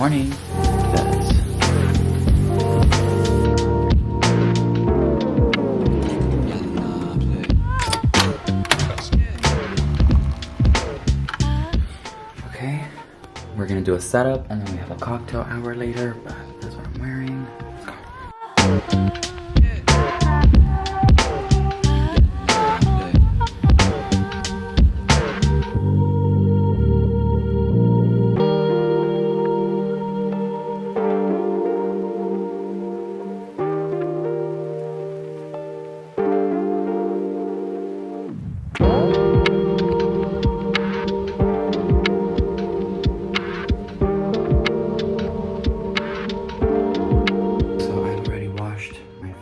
morning. Yes. Okay, we're gonna do a setup and then we have a cocktail hour later, but that's what I'm wearing. Let's go.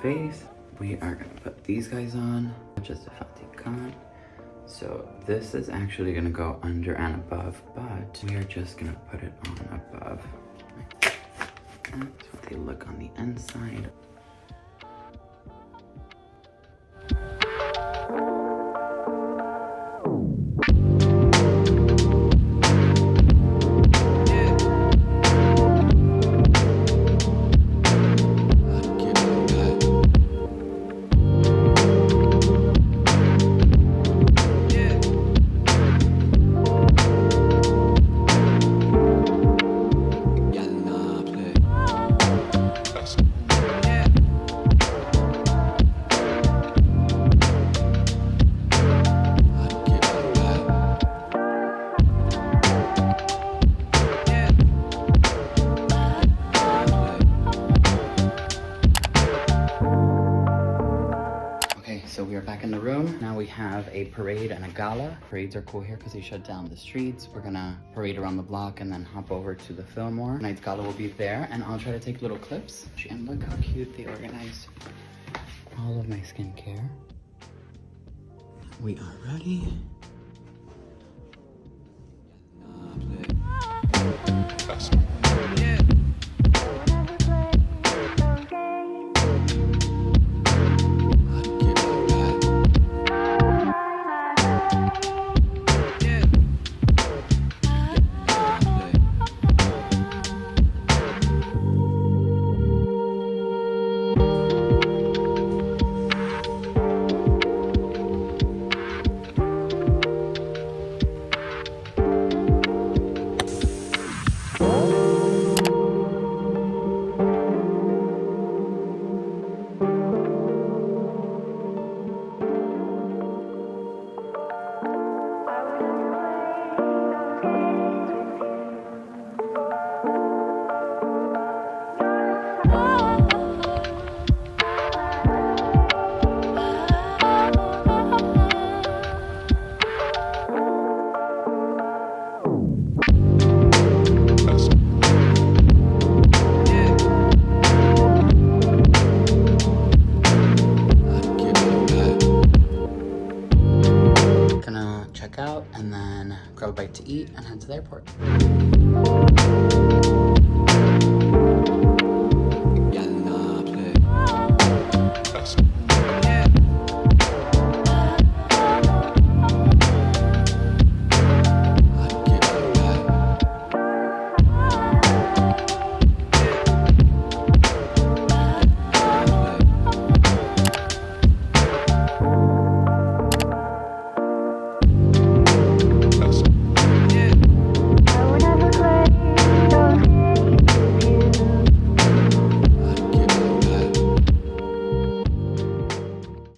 Face. We are gonna put these guys on, just a fatican. So this is actually gonna go under and above, but we are just gonna put it on above. That's what they look on the inside. So we are back in the room. Now we have a parade and a gala. Parades are cool here because they shut down the streets. We're gonna parade around the block and then hop over to the Fillmore. Tonight's gala will be there and I'll try to take little clips. And look how cute they organized all of my skincare. We are ready. Out and then grab a bite to eat and head to the airport.